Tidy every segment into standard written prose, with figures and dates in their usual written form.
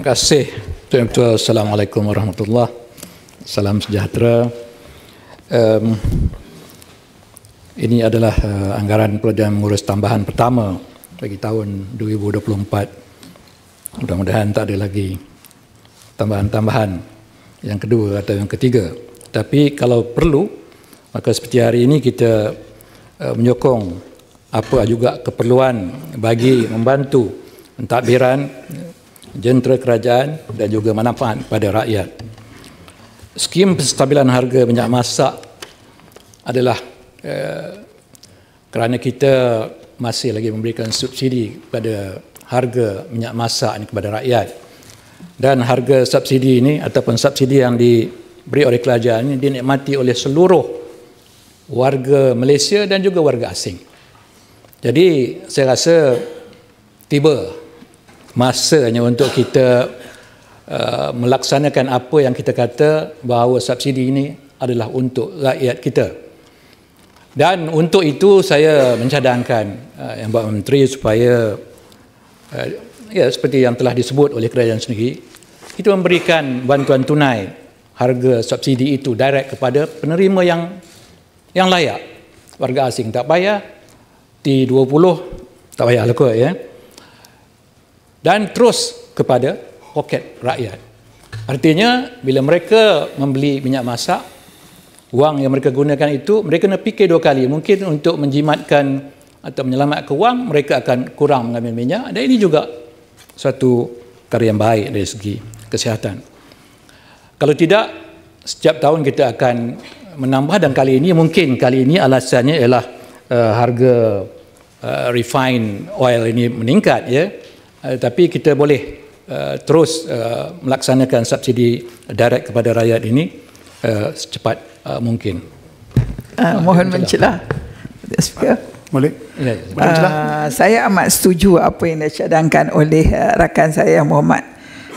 Terima kasih Tuan Ketua. Assalamualaikum warahmatullahi wabarakatuh. Salam sejahtera. Ini adalah anggaran pelajaran mengurus tambahan pertama bagi tahun 2024. Mudah-mudahan tak ada lagi tambahan-tambahan yang kedua atau yang ketiga. Tapi kalau perlu, maka seperti hari ini kita menyokong apa juga keperluan bagi membantu pentadbiran jentera kerajaan dan juga manfaat pada rakyat. Skim penstabilan harga minyak masak adalah kerana kita masih lagi memberikan subsidi pada harga minyak masak ini kepada rakyat. Dan harga subsidi ini ataupun subsidi yang diberi oleh kerajaan ini dinikmati oleh seluruh warga Malaysia dan juga warga asing. Jadi saya rasa tiba masanya untuk kita melaksanakan apa yang kita kata bahawa subsidi ini adalah untuk rakyat kita. Dan untuk itu saya mencadangkan Yang Berhormat Menteri supaya ya seperti yang telah disebut oleh kerajaan sendiri, kita memberikan bantuan tunai harga subsidi itu direct kepada penerima yang layak. Warga asing tak payah, T20 tak payah lah kot, ya. Dan terus kepada poket rakyat. Artinya bila mereka membeli minyak masak, wang yang mereka gunakan itu, mereka kena fikir dua kali. Mungkin untuk menjimatkan atau menyelamatkan wang, mereka akan kurang mengambil minyak. Dan ini juga satu perkara yang baik dari segi kesihatan. Kalau tidak, setiap tahun kita akan menambah, dan kali ini alasannya ialah harga refined oil ini meningkat, ya. Tapi kita boleh terus melaksanakan subsidi direct kepada rakyat ini secepat mungkin. Mohon mencelah. Boleh? Saya amat setuju apa yang dicadangkan oleh rakan saya Muhammad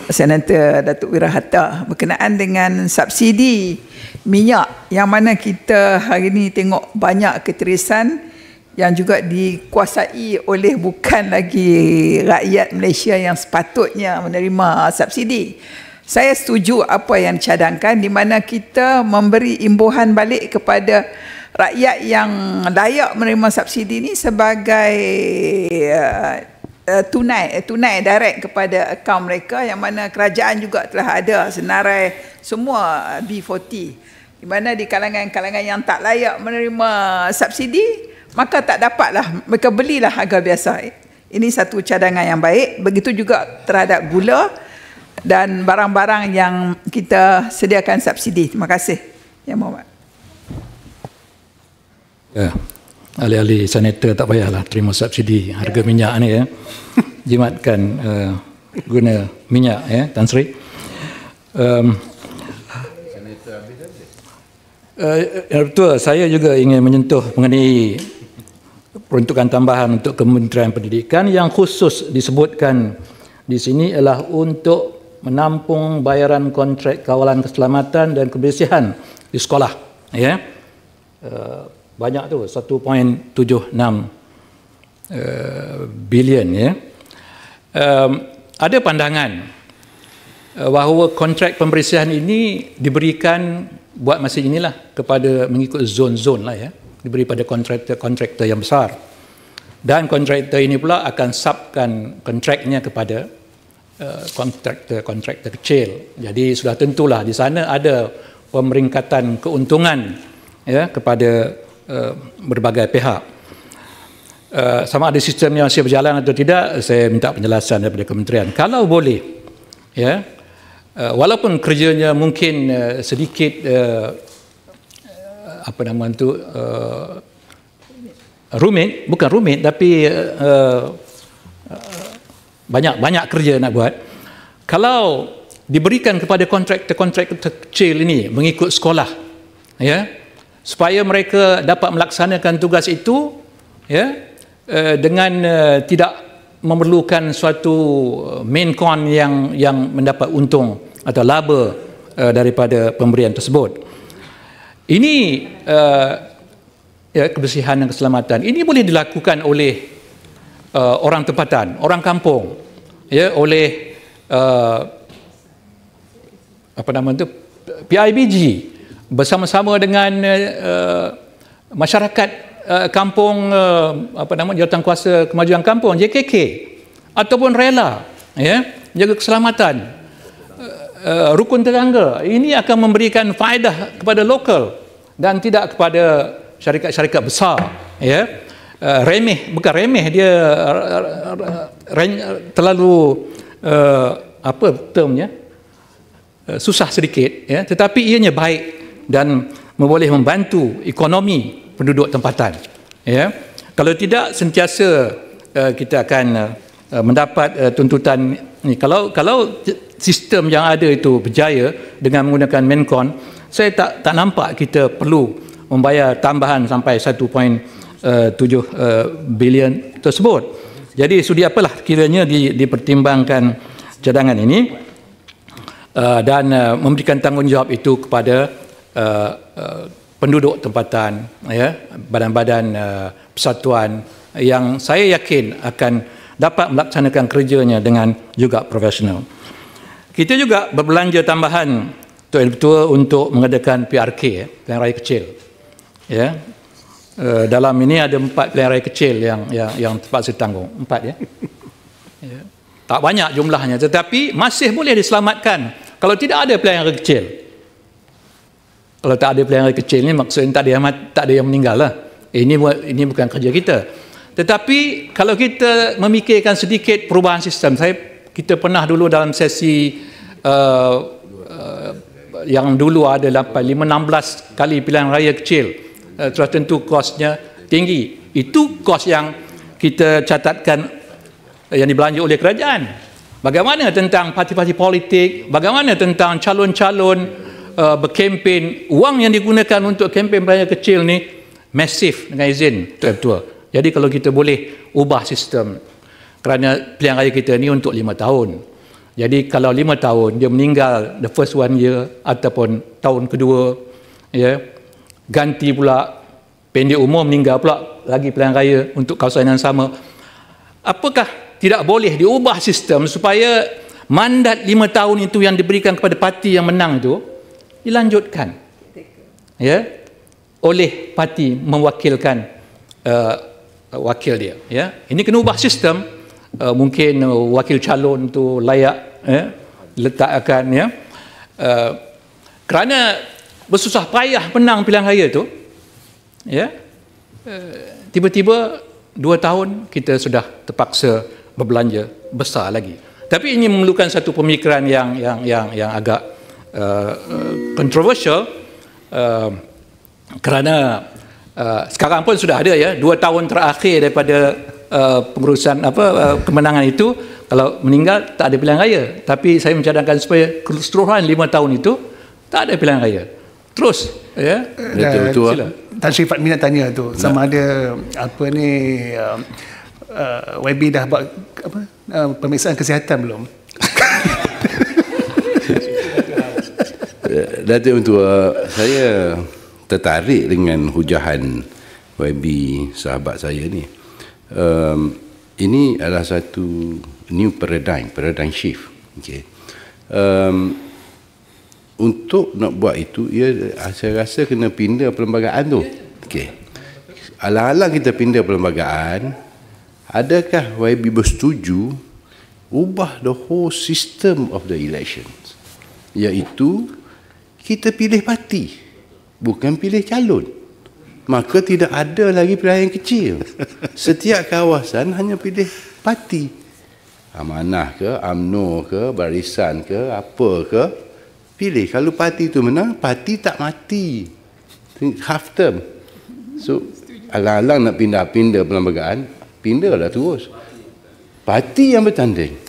Senator Datuk Wira Hatta berkenaan dengan subsidi minyak, yang mana kita hari ini tengok banyak keterisan yang juga dikuasai oleh bukan lagi rakyat Malaysia yang sepatutnya menerima subsidi. Saya setuju apa yang dicadangkan, di mana kita memberi imbuhan balik kepada rakyat yang layak menerima subsidi ini sebagai tunai direct kepada akaun mereka, yang mana kerajaan juga telah ada senarai semua B40, di mana di kalangan-kalangan yang tak layak menerima subsidi, maka tak dapatlah, mereka belilah harga biasa. Ini satu cadangan yang baik. Begitu juga terhadap gula dan barang-barang yang kita sediakan subsidi. Terima kasih, Yang Berhormat. Ya, ahli-ahli senator tak payahlah terima subsidi harga minyak ni, ya. Jimatkan guna minyak, ya, Tan Sri. Betul, saya juga ingin menyentuh mengenai peruntukan tambahan untuk Kementerian Pendidikan. Yang khusus disebutkan di sini ialah untuk menampung bayaran kontrak kawalan keselamatan dan kebersihan di sekolah, ya. Banyak tu, 1.76 bilion, ya. Ada pandangan bahawa kontrak pembersihan ini diberikan buat masa inilah kepada mengikut zon-zon lah, ya. Diberi pada kontraktor yang besar, dan kontraktor ini pula akan subkan kontraknya kepada kontraktor kecil. Jadi sudah tentulah di sana ada pemeringkatan keuntungan, ya, kepada berbagai pihak. Sama ada sistemnya masih berjalan atau tidak, saya minta penjelasan daripada kementerian. Kalau boleh, ya, walaupun kerjanya mungkin sedikit rumit, bukan rumit, tapi banyak kerja nak buat. Kalau diberikan kepada kontraktor kecil ini mengikut sekolah, ya, supaya mereka dapat melaksanakan tugas itu, ya, dengan tidak memerlukan suatu main con yang mendapat untung atau laba daripada pemberian tersebut. Ini ya, kebersihan dan keselamatan ini boleh dilakukan oleh orang tempatan, orang kampung, ya, oleh apa nama tu, PIBG bersama-sama dengan masyarakat kampung, apa nama, Jawatankuasa Kemajuan Kampung JKK, ataupun rela jaga keselamatan rukun tetangga, ini akan memberikan faedah kepada lokal dan tidak kepada syarikat-syarikat besar. Remeh, bukan remeh, dia terlalu apa termnya, susah sedikit, tetapi ianya baik dan boleh membantu ekonomi penduduk tempatan. Kalau tidak, sentiasa kita akan mendapat tuntutan ni. Kalau sistem yang ada itu berjaya dengan menggunakan Mencon, saya tak nampak kita perlu membayar tambahan sampai 1.7 bilion tersebut. Jadi sudi apalah kiranya dipertimbangkan cadangan ini dan memberikan tanggungjawab itu kepada penduduk tempatan, badan-badan persatuan yang saya yakin akan dapat melaksanakan kerjanya dengan juga profesional. Kita juga berbelanja tambahan Tuan Ketua untuk mengadakan PRK, pilihan raya kecil. Dalam ini ada 4 pilihan raya kecil yang terpaksa tanggung. 4 tak banyak jumlahnya, tetapi masih boleh diselamatkan kalau tidak ada pilihan raya kecil. Kalau tak ada pilihan raya kecil ni maksudnya tak ada yang meninggal lah. Ini bukan kerja kita. Tetapi kalau kita memikirkan sedikit perubahan sistem, kita pernah dulu dalam sesi yang dulu ada 16 kali pilihan raya kecil, sudah tentu kosnya tinggi. Itu kos yang kita catatkan yang dibelanja oleh kerajaan. Bagaimana tentang parti-parti politik, bagaimana tentang calon-calon berkempen, wang yang digunakan untuk kempen raya kecil ni masif dengan izin Tuan Ketua. Jadi kalau kita boleh ubah sistem, kerana pilihan raya kita ni untuk 5 tahun. Jadi kalau 5 tahun dia meninggal the first 1 year ataupun tahun kedua, ganti pula pendek umur, meninggal pula lagi pilihan raya untuk kawasan yang sama. Apakah tidak boleh diubah sistem supaya mandat 5 tahun itu yang diberikan kepada parti yang menang itu dilanjutkan oleh parti mewakilkan wakil dia. Ini kena ubah sistem. Mungkin wakil calon tu layak letakkan kerana bersusah payah menang pilihan raya tu, tiba-tiba 2 tahun kita sudah terpaksa berbelanja besar lagi. Tapi ini memerlukan satu pemikiran yang agak kontroversial, kerana sekarang pun sudah ada 2 tahun terakhir daripada pengurusan kemenangan itu, kalau meninggal tak ada pilihan raya. Tapi saya mencadangkan supaya keseluruhan 5 tahun itu tak ada pilihan raya. Terus Tan Sri Fadmi nak tanya tu, sama ada apa ni YB dah buat pemeriksaan kesihatan belum? Datuk Tua, saya tertarik dengan hujahan YB sahabat saya ni. Ini adalah satu new paradigm shift. Untuk nak buat itu, saya rasa kena pindah perlembagaan tu. Alang-alang kita pindah perlembagaan, adakah YB bersetuju ubah the whole system of the elections, iaitu kita pilih parti, bukan pilih calon. Maka tidak ada lagi pilihan yang kecil. Setiap kawasan hanya pilih parti. Amanah ke, UMNO ke, Barisan ke, apa ke, pilih. Kalau parti itu menang, parti tak mati. Half term. So, alang-alang nak pindah-pindah perlembagaan, pindahlah terus. Parti yang bertanding.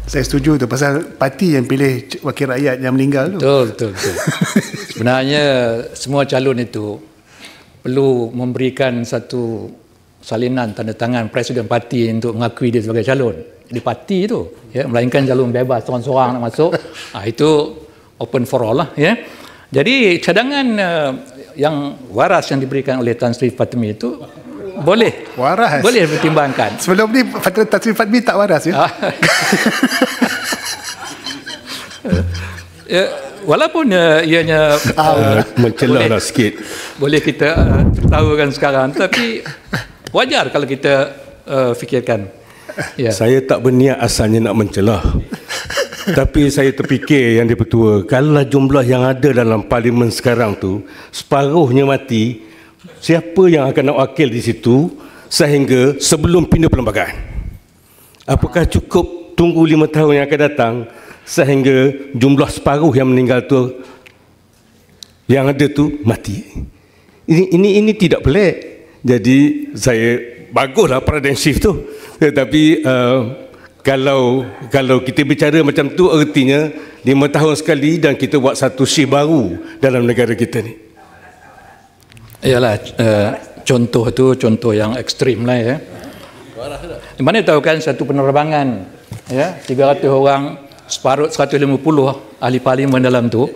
Saya setuju tu, pasal parti yang pilih wakil rakyat yang meninggal tu. Betul. Sebenarnya semua calon itu perlu memberikan satu salinan tanda tangan presiden parti untuk mengakui dia sebagai calon. Jadi parti itu, melainkan calon bebas seorang-seorang nak masuk, itu open for all lah. Jadi cadangan yang waras yang diberikan oleh Tan Sri Fadmi itu boleh dipertimbangkan. Sebelum ni Tan Sri Fadmi tak waras Walaupun ianya mencelah sikit. boleh kita tertawakan sekarang, tapi wajar kalau kita fikirkan. Ya. Saya tak berniat asalnya nak mencelah. Tapi saya terfikir yang dipertua, kalau jumlah yang ada dalam parlimen sekarang tu separuhnya mati, siapa yang akan nak wakil di situ sehingga sebelum pindah perlembagaan? Apakah cukup tunggu 5 tahun yang akan datang sehingga jumlah separuh yang meninggal tu, yang ada tu mati? Ini tidak pelik. Jadi saya baguslah paradigm shift tu. Tetapi kalau kita bicara macam tu, artinya 5 tahun sekali dan kita buat satu shift baru dalam negara kita ni. Yalah, contoh tu contoh yang ekstrim lah ya. Mana tahu kan satu penerbangan ya, 300 orang, separuh 150 ahli parlimen dalam tu.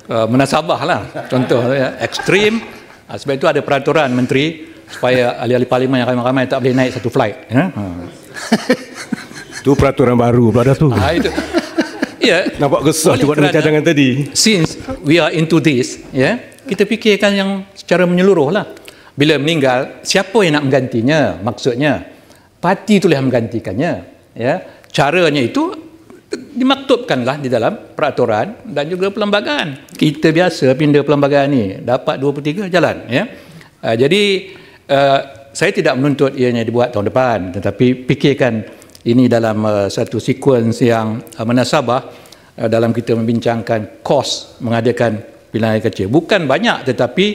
Menasabah lah contoh ya, ekstrim. Sebab itu ada peraturan menteri supaya ahli-ahli parlimen yang ramai-ramai tak boleh naik satu flight ya. Itu peraturan baru pada tu. Itu. Ya, nampak kesah tu dengan cadangan tadi. Since we are into this, ya, kita fikirkan yang secara menyeluruh lah. Bila meninggal, siapa yang nak menggantinya? Maksudnya, parti itulah yang menggantikannya. Ya, caranya itu dimaktubkanlah di dalam peraturan dan juga perlembagaan. Kita biasa pindah perlembagaan ni dapat 2/3 jalan. Ya, jadi saya tidak menuntut ianya dibuat tahun depan, tetapi fikirkan ini dalam satu sekuens yang menasabah dalam kita membincangkan kos mengadakan pilihan raya kecil. Bukan banyak, tetapi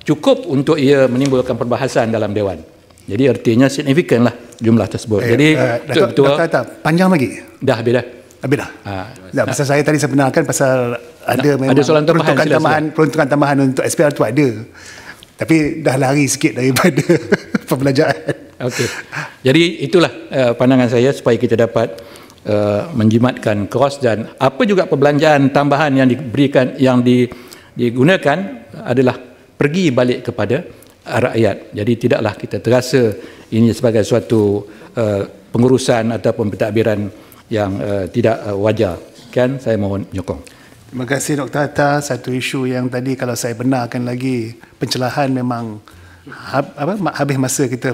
cukup untuk ia menimbulkan perbahasan dalam Dewan. Jadi artinya signifikan lah jumlah tersebut. Jadi betul-betul panjang lagi. Dah habis dah. Habis dah. Pasal saya tadi sebenarkan pasal ada memang soalan peruntukan tambahan untuk SPR tu ada. Tapi dah lari sikit daripada pembelajaran. Okey. Jadi itulah pandangan saya supaya kita dapat menjimatkan kos, dan apa juga perbelanjaan tambahan yang diberikan, yang digunakan adalah pergi balik kepada rakyat. Jadi tidaklah kita terasa ini sebagai suatu pengurusan ataupun pentadbiran yang tidak wajar. Kan, saya mohon menyokong. Terima kasih Dr. Hatta. Satu isu yang tadi kalau saya benarkan lagi, pencelahan memang habis masa kita